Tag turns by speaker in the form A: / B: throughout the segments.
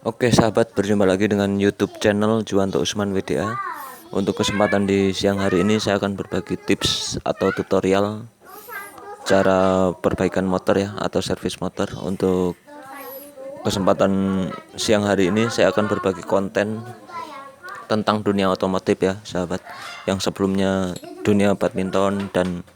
A: Oke sahabat, berjumpa lagi dengan YouTube channel Juwanto Usman WDA. Untuk kesempatan di siang hari ini saya akan berbagi tips atau tutorial cara perbaikan motor ya, atau servis motor. Untuk kesempatan siang hari ini saya akan berbagi konten tentang dunia otomotif ya sahabat. Yang sebelumnya dunia badminton dan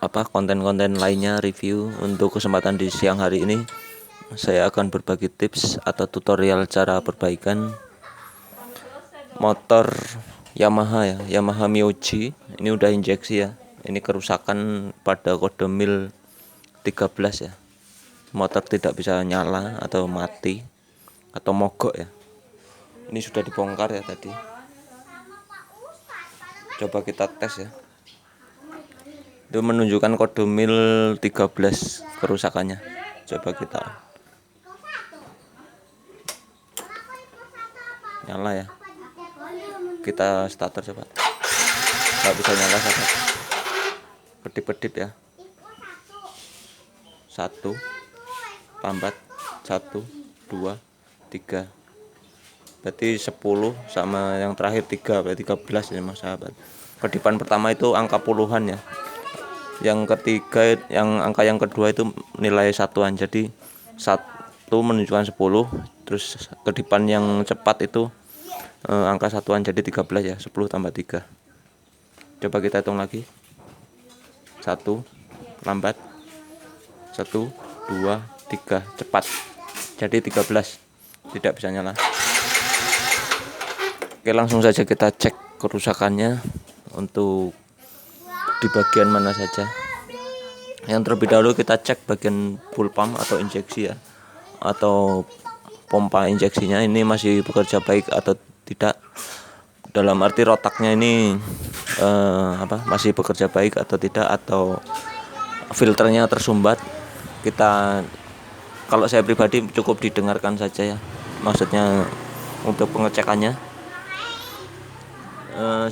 A: konten-konten lainnya review. Untuk kesempatan di siang hari ini saya akan berbagi tips atau tutorial cara perbaikan motor Yamaha ya, Yamaha Miyuji. Ini udah injeksi ya. Ini kerusakan pada kode mil 13 ya. Motor tidak bisa nyala atau mati atau mogok ya. Ini sudah dibongkar ya tadi. Coba kita tes ya. Itu menunjukkan kode mil 13 kerusakannya. Coba kita nyala ya. Kita starter coba. Nggak bisa nyala sahabat. Kedip-kedip ya. 1 lambat, 1 2 3. Berarti 10 sama yang terakhir 3, berarti 13 ya mas sahabat. Kedipan pertama itu angka puluhan ya. Yang ketiga, angka yang kedua itu nilai satuan. Jadi 1 menunjukkan 10. Terus kedipan yang cepat itu angka satuan, jadi 13 ya. 10 tambah 3. Coba kita hitung lagi. 1 lambat, 1 2 3 cepat, jadi 13. Tidak bisa nyala. Oke, langsung saja kita cek kerusakannya untuk di bagian mana saja. Yang terlebih dahulu kita cek bagian full pump atau injeksi ya, atau pompa injeksinya ini masih bekerja baik atau tidak. Dalam arti rotaknya ini masih bekerja baik atau tidak, atau filternya tersumbat. Kita, kalau saya pribadi cukup didengarkan saja ya, maksudnya untuk pengecekannya.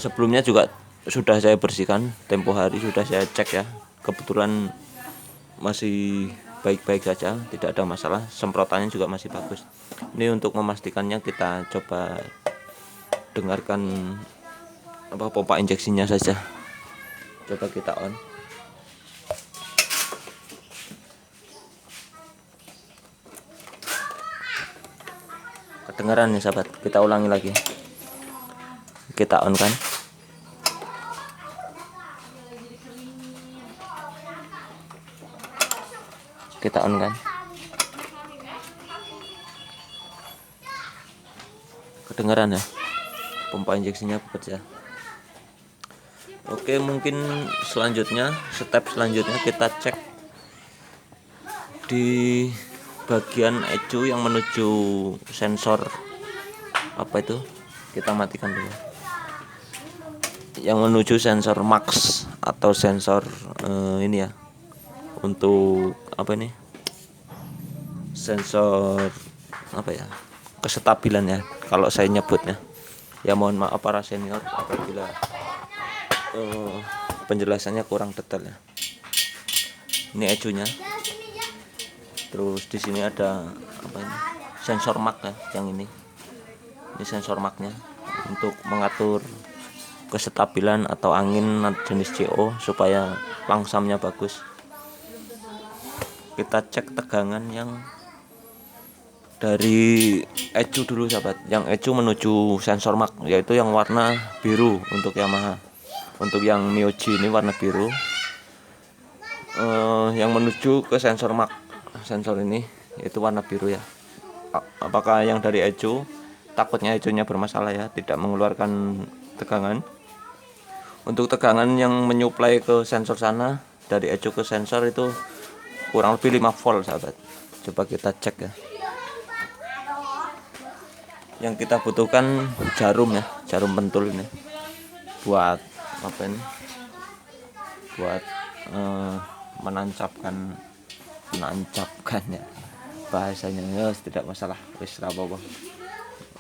A: Sebelumnya juga sudah saya bersihkan, tempo hari sudah saya cek ya. Kebetulan masih baik-baik saja, tidak ada masalah. Semprotannya juga masih bagus. Ini untuk memastikannya kita coba dengarkan pompa injeksinya saja. Coba kita on. Kedengaran nih sahabat, kita ulangi lagi. Kita on kan. Kita on kan. Kedengaran ya, pompa injeksinya bekerja. Oke, mungkin step selanjutnya kita cek di bagian ecu yang menuju sensor itu. Kita matikan dulu. Yang menuju sensor max atau sensor ini ya, untuk sensor kestabilan ya kalau saya nyebutnya ya. Mohon maaf para senior apabila penjelasannya kurang detail ya. Ini ecunya. Terus di sini ada sensor mark ya, yang ini sensor marknya untuk mengatur kestabilan atau angin jenis CO supaya langsamnya bagus. Kita cek tegangan yang dari ecu dulu sahabat. Yang ecu menuju sensor mark, yaitu yang warna biru untuk Yamaha. Untuk yang Miyuji ini warna biru. Yang menuju ke sensor mark, sensor ini yaitu warna biru ya. Apakah yang dari ecu? Takutnya ecunya bermasalah ya, tidak mengeluarkan tegangan. Untuk tegangan yang menyuplai ke sensor sana dari ecu ke sensor itu kurang lebih 5 volt sahabat. Coba kita cek ya. Yang kita butuhkan jarum ya, jarum pentul ini buat buat menancapkan ya bahasanya ya, tidak masalah, wis ra apa-apa.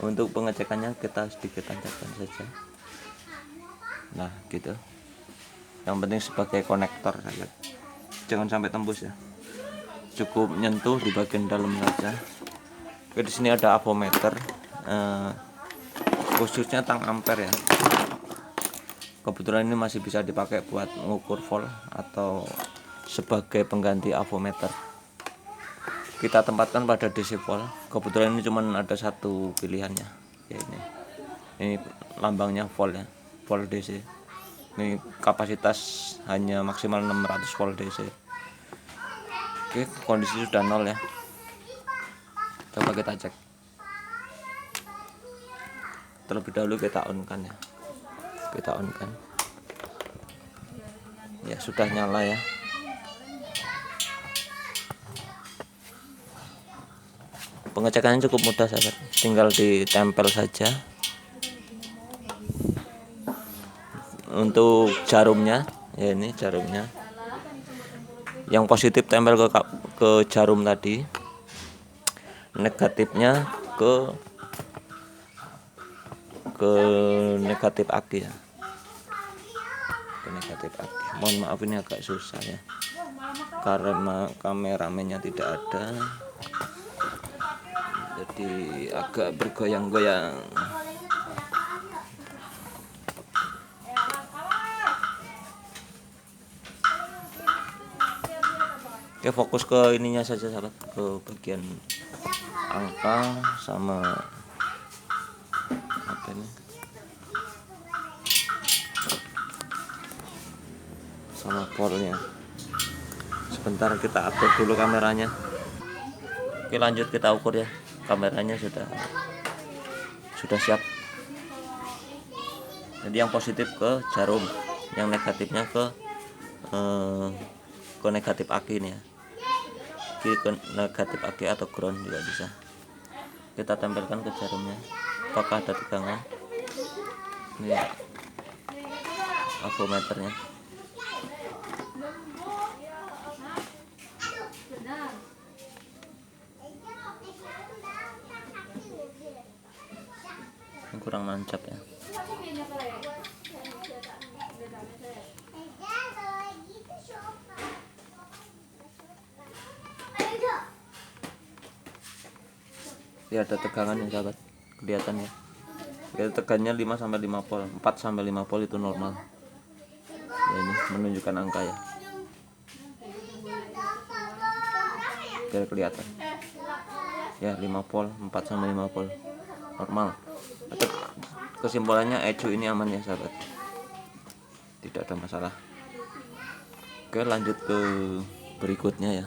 A: Untuk pengecekannya kita sedikit tancapkan saja. Nah gitu. Yang penting sebagai konektor saja, jangan sampai tembus ya. Cukup nyentuh di bagian dalam saja. Oke, di sini ada avometer, khususnya tang ampere ya. Kebetulan ini masih bisa dipakai buat mengukur volt atau sebagai pengganti avometer. Kita tempatkan pada DC volt. Kebetulan ini cuma ada satu pilihannya, ya ini lambangnya volt ya, volt DC. Ini kapasitas hanya maksimal 600 volt DC. Oke, kondisi sudah nol ya. Coba kita cek. Terlebih dahulu kita on kan ya. Kita on kan. Ya, sudah nyala ya. Pengecekannya cukup mudah sahabat. Tinggal ditempel saja. Untuk jarumnya, ya ini jarumnya. Yang positif tempel ke jarum tadi. Negatifnya ke negatif aki ya, ke negatif aki. Mohon maaf ini agak susah ya karena kameramennya tidak ada, jadi agak bergoyang-goyang. Oke, fokus ke ininya saja sahabat, ke bagian angka sama apa ini, sama polnya. Sebentar kita atur dulu kameranya. Oke, lanjut kita ukur ya. Kameranya sudah siap. Jadi yang positif ke jarum, yang negatifnya ke negatif aki nih ya. Ke negatif aki atau ground juga bisa. Kita tempelkan ke jarumnya. Apakah ada tegangan? Ini avometernya. Ini kurang nancap ya. Ya, ada tegangan ya sahabat, kelihatan ya. Ya, tegangannya 5 sampai 5 volt, 4 sampai 5 volt itu normal. Ya, ini menunjukkan angka ya. Biar kelihatan. Ya, 5 volt, 4 sampai 5 volt. Normal. Kesimpulannya ECU ini aman ya sahabat. Tidak ada masalah. Oke, lanjut ke berikutnya ya.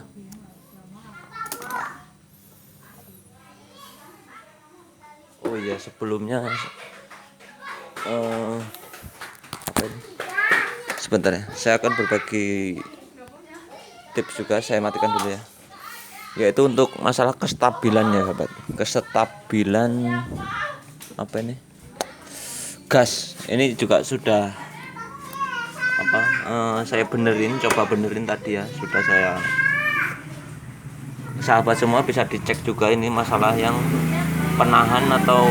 A: Oh iya, sebelumnya apa ini? Sebentar ya, saya akan berbagi tips juga. Saya matikan dulu ya, yaitu untuk masalah kestabilannya sahabat. Kestabilan apa ini, gas ini juga sudah saya coba benerin tadi ya. Sudah saya, sahabat semua bisa dicek juga ini masalah yang penahan atau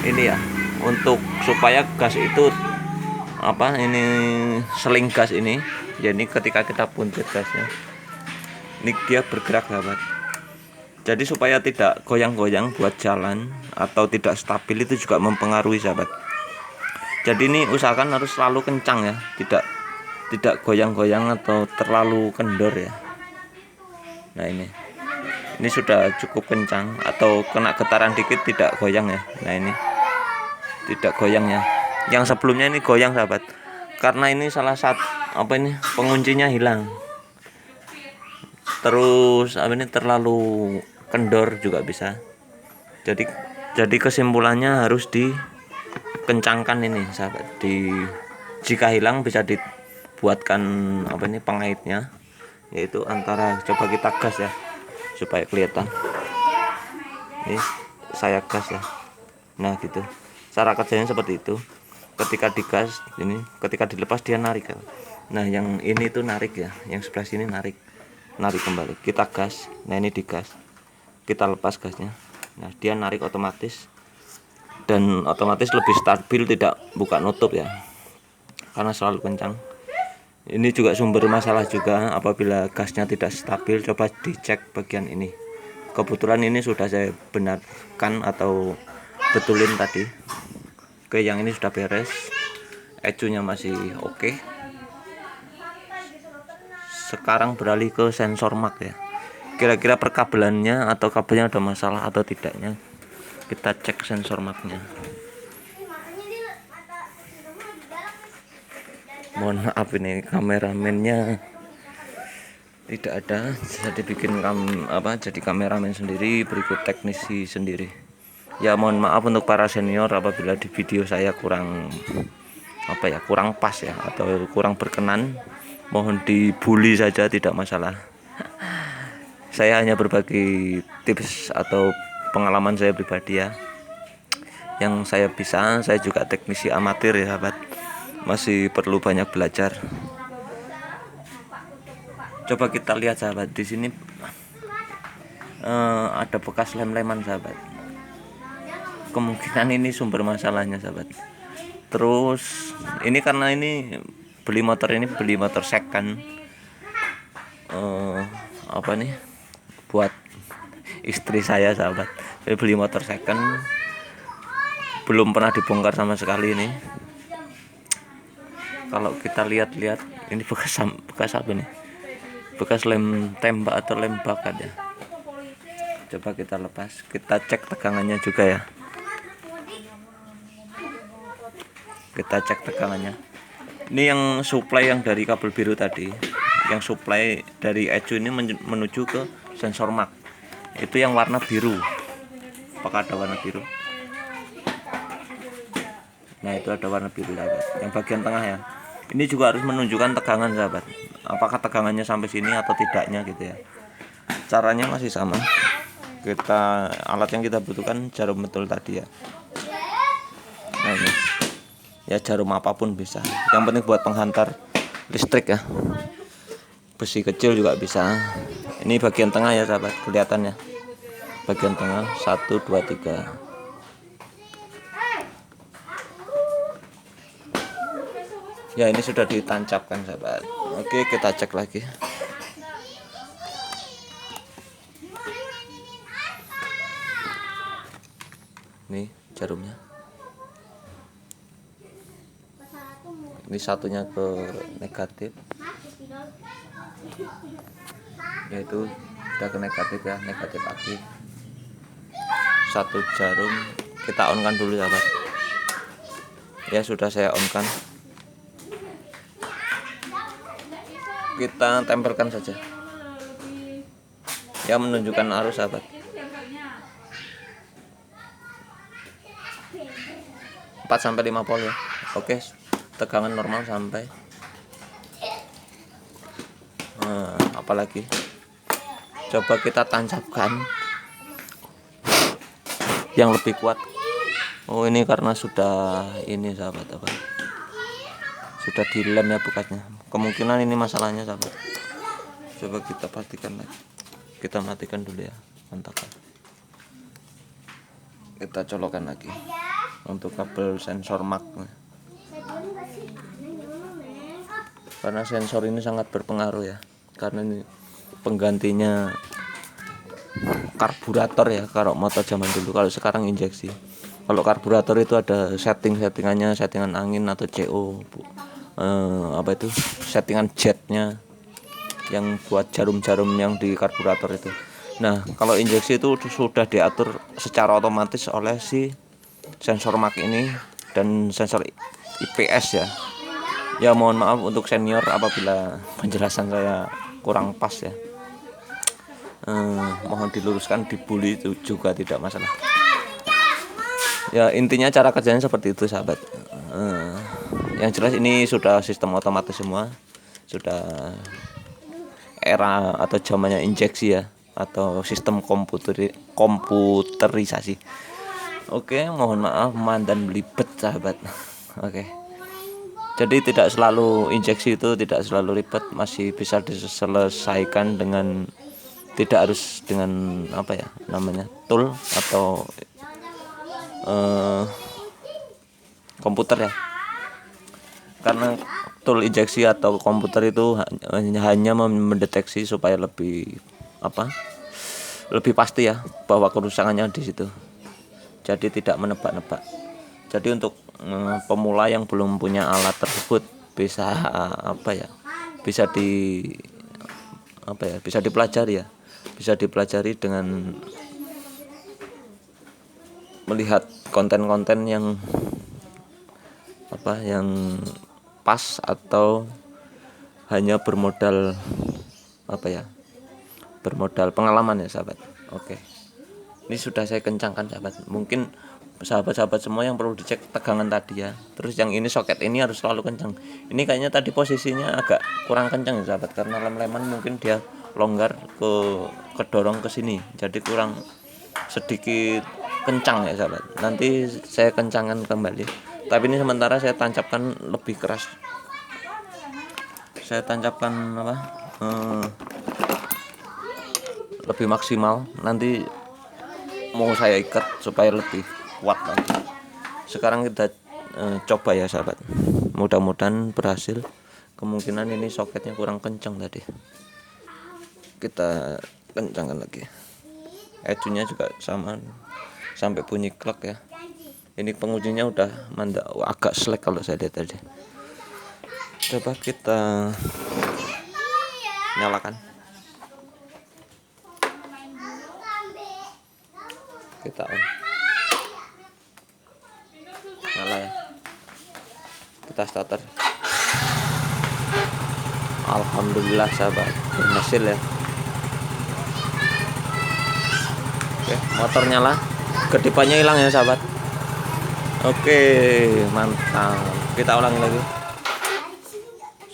A: ini ya, untuk supaya gas itu ini seling gas ini. Jadi ketika kita puntit gasnya, ini dia bergerak sahabat. Jadi supaya tidak goyang-goyang buat jalan atau tidak stabil, itu juga mempengaruhi sahabat. Jadi ini usahakan harus selalu kencang ya, tidak goyang-goyang atau terlalu kendor ya. Nah, ini sudah cukup kencang, atau kena getaran dikit tidak goyang ya. Nah, ini tidak goyang ya. Yang sebelumnya ini goyang sahabat, karena ini salah satu penguncinya hilang. Terus ini terlalu kendor juga bisa. Jadi kesimpulannya harus dikencangkan ini sahabat. Jika hilang bisa dibuatkan pengaitnya, yaitu antara, coba kita gas ya supaya kelihatan. Ini saya gas ya. Nah, gitu. Cara kerjanya seperti itu. Ketika digas ini, ketika dilepas dia narik ya. Nah, yang ini tuh narik ya, yang sebelah sini narik kembali. Kita gas. Nah, ini digas. Kita lepas gasnya. Nah, dia narik otomatis, dan otomatis lebih stabil, tidak buka nutup ya, karena selalu kencang. Ini juga sumber masalah juga apabila gasnya tidak stabil. Coba dicek bagian ini. Kebetulan ini sudah saya benarkan atau betulin tadi. Oke, yang ini sudah beres, ecunya masih oke. Sekarang beralih ke sensor mark ya. Kira-kira perkabelannya atau kabelnya ada masalah atau tidaknya, kita cek sensor marknya. Mohon maaf ini kameramennya tidak ada, jadi bikin jadi kameramen sendiri, berikut teknisi sendiri. Ya mohon maaf untuk para senior apabila di video saya kurang kurang pas ya atau kurang berkenan, mohon dibully saja, tidak masalah. Saya hanya berbagi tips atau pengalaman saya pribadi ya, yang saya bisa. Saya juga teknisi amatir ya sahabat, masih perlu banyak belajar. Coba kita lihat sahabat, di sini ada bekas lem-leman sahabat. Kemungkinan ini sumber masalahnya sahabat. Terus ini karena ini beli motor second, buat istri saya sahabat. Saya beli motor second, belum pernah dibongkar sama sekali ini. Kalau kita lihat-lihat ini bekas apa nih? Bekas lem tembak atau lem bakat ya. Coba kita lepas, kita cek tegangannya juga ya. Kita cek tegangannya. Ini yang supply yang dari kabel biru tadi, yang supply dari ECU ini menuju ke sensor mark. Itu yang warna biru. Apakah ada warna biru? Nah, itu ada warna biru sahabat, yang bagian tengah ya. Ini juga harus menunjukkan tegangan sahabat, apakah tegangannya sampai sini atau tidaknya gitu ya. Caranya masih sama. Alat yang kita butuhkan jarum betul tadi ya. Nah ini ya, jarum apapun bisa, yang penting buat penghantar listrik ya. Besi kecil juga bisa. Ini bagian tengah ya sahabat, kelihatannya bagian tengah 1 2 3. Ya, ini sudah ditancapkan sahabat. Oke, kita cek lagi. Nih jarumnya. Ini satunya ke negatif. Yaitu sudah ke negatif ya, negatif aktif. Satu jarum kita on kan dulu sahabat. Ya, sudah saya on kan. Kita tempelkan saja ya, menunjukkan arus sahabat. 4-5 volt ya. Oke, tegangan normal sampai apalagi coba kita tancapkan yang lebih kuat. Oh, ini karena sudah ini sahabat sudah dilem ya bekasnya. Kemungkinan ini masalahnya sahabat. Coba kita pastikan lagi. Kita matikan dulu ya, kontaknya. Kita colokan lagi untuk kabel sensor mark. Karena sensor ini sangat berpengaruh ya, karena ini penggantinya karburator ya kalau motor zaman dulu. Kalau sekarang injeksi. Kalau karburator itu ada settingannya, settingan angin atau CO, settingan jetnya yang buat jarum-jarum yang di karburator itu. Nah, kalau injeksi itu sudah diatur secara otomatis oleh si sensor mark ini dan sensor IPS ya. Ya mohon maaf untuk senior apabila penjelasan saya kurang pas ya. Mohon diluruskan, dibully itu juga tidak masalah. Ya intinya cara kerjanya seperti itu sahabat. Yang jelas ini sudah sistem otomatis semua, sudah era atau zamannya injeksi ya, atau sistem komputerisasi. Oke, mohon maaf mandan belibet sahabat. Oke. Jadi tidak selalu injeksi itu tidak selalu ribet, masih bisa diselesaikan dengan tidak harus dengan tool atau komputer ya. Karena tool injeksi atau komputer itu hanya mendeteksi supaya lebih lebih pasti ya bahwa kerusakannya di situ. Jadi tidak menebak-nebak. Jadi untuk pemula yang belum punya alat tersebut bisa bisa bisa dipelajari ya. Bisa dipelajari dengan melihat konten-konten yang yang pas atau hanya bermodal bermodal pengalaman ya sahabat. Oke, ini sudah saya kencangkan sahabat. Mungkin sahabat-sahabat semua yang perlu dicek tegangan tadi ya. Terus yang ini soket ini harus selalu kencang. Ini kayaknya tadi posisinya agak kurang kencang ya sahabat, karena lem-leman mungkin dia longgar kedorong ke sini, jadi kurang sedikit kencang ya sahabat. Nanti saya kencangkan kembali. Tapi ini sementara saya tancapkan lebih keras. Saya tancapkan lebih maksimal. Nanti mau saya ikat supaya lebih kuat lagi. Sekarang kita coba ya sahabat. Mudah-mudahan berhasil. Kemungkinan ini soketnya kurang kencang tadi. Kita kencangkan lagi. Ecunya juga sama sampai bunyi klek ya. Ini pengujinya udah agak slack kalau saya lihat tadi. Coba kita nyalakan. Kita on. Nyala ya. Kita starter. Alhamdulillah sahabat, berhasil ya. Oke, motor nyala. Kedipannya hilang ya sahabat. Oke, mantap. Kita ulangi lagi.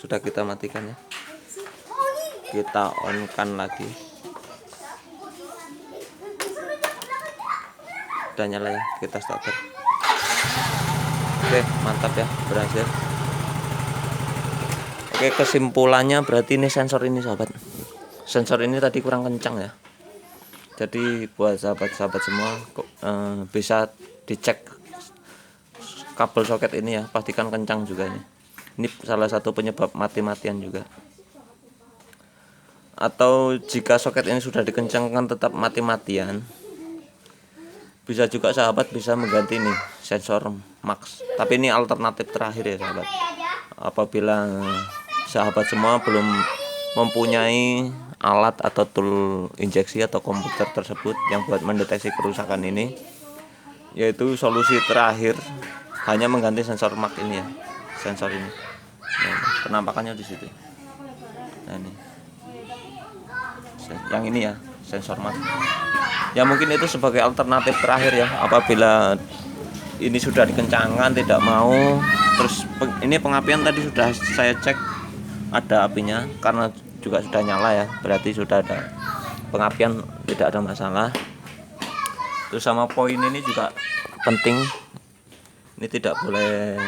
A: Sudah kita matikan ya. Kita on kan lagi. Udah nyala ya, kita starter. Oke, mantap ya, berhasil. Oke, kesimpulannya berarti ini sensor ini sahabat. Sensor ini tadi kurang kencang ya. Jadi buat sahabat-sahabat semua bisa dicek kabel soket ini ya, pastikan kencang juga nih. Ini salah satu penyebab mati-matian juga. Atau jika soket ini sudah dikencangkan tetap mati-matian, bisa juga sahabat bisa mengganti nih sensor max. Tapi ini alternatif terakhir ya sahabat. Apabila sahabat semua belum mempunyai alat atau tool injeksi atau komputer tersebut yang buat mendeteksi kerusakan ini, yaitu solusi terakhir hanya mengganti sensor max ini ya, sensor ini. Nah, penampakannya di situ. Nah ini, yang ini ya sensor max. Ya mungkin itu sebagai alternatif terakhir ya, apabila ini sudah dikencangkan tidak mau. Terus ini pengapian tadi sudah saya cek ada apinya, karena juga sudah nyala ya, berarti sudah ada pengapian, tidak ada masalah. Terus sama poin ini juga penting, ini tidak boleh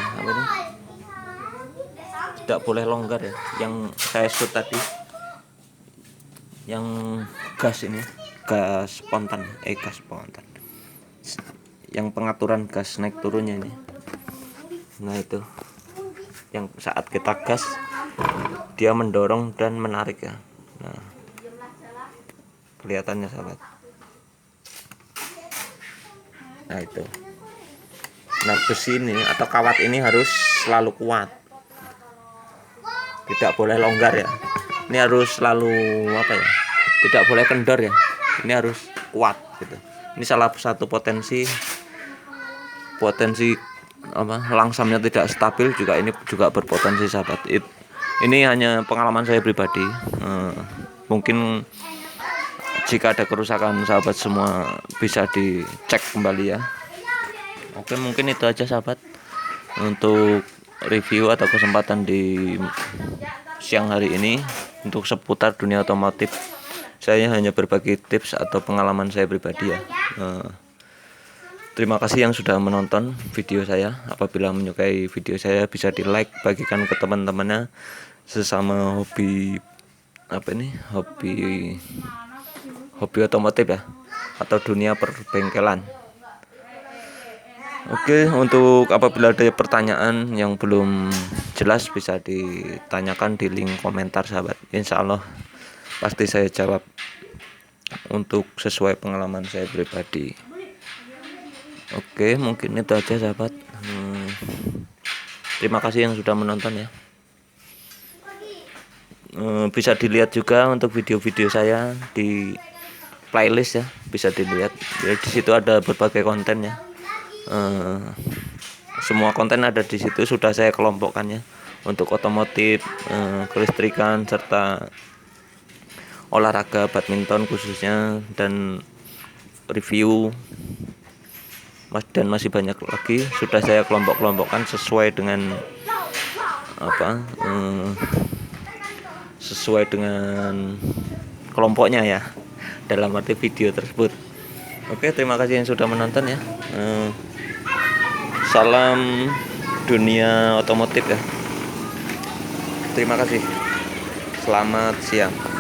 A: tidak boleh longgar ya, yang saya shoot tadi yang gas ini, gas spontan yang pengaturan gas naik turunnya ini. Nah itu yang saat kita gas dia mendorong dan menarik ya. Nah kelihatannya sahabat. Nah itu, nah besi ini atau kawat ini harus selalu kuat, tidak boleh longgar ya. Ini harus selalu tidak boleh kendor ya, ini harus kuat gitu. Ini salah satu potensi langsamnya tidak stabil juga, ini juga berpotensi sahabat. Ini hanya pengalaman saya pribadi. Mungkin jika ada kerusakan sahabat semua bisa dicek kembali ya. Oke, mungkin itu aja sahabat untuk review atau kesempatan di siang hari ini untuk seputar dunia otomotif. Saya hanya berbagi tips atau pengalaman saya pribadi ya. Terima kasih yang sudah menonton video saya. Apabila menyukai video saya bisa di like, bagikan ke teman-temannya sesama hobi hobi otomotif ya, atau dunia perbengkelan. Oke, untuk apabila ada pertanyaan yang belum jelas bisa ditanyakan di link komentar sahabat. Insya Allah pasti saya jawab. untuk sesuai pengalaman saya pribadi. Oke, mungkin itu aja sahabat. Terima kasih yang sudah menonton ya. Bisa dilihat juga untuk video-video saya di playlist ya, bisa dilihat. Jadi di situ ada berbagai konten ya. Semua konten ada di situ, sudah saya kelompokkan ya, untuk otomotif, kelistrikan, serta olahraga badminton khususnya, dan review dan masih banyak lagi sudah saya kelompok-kelompokkan sesuai dengan sesuai dengan kelompoknya ya, dalam arti video tersebut. Oke, terima kasih yang sudah menonton ya. Salam dunia otomotif ya. Terima kasih. Selamat siang.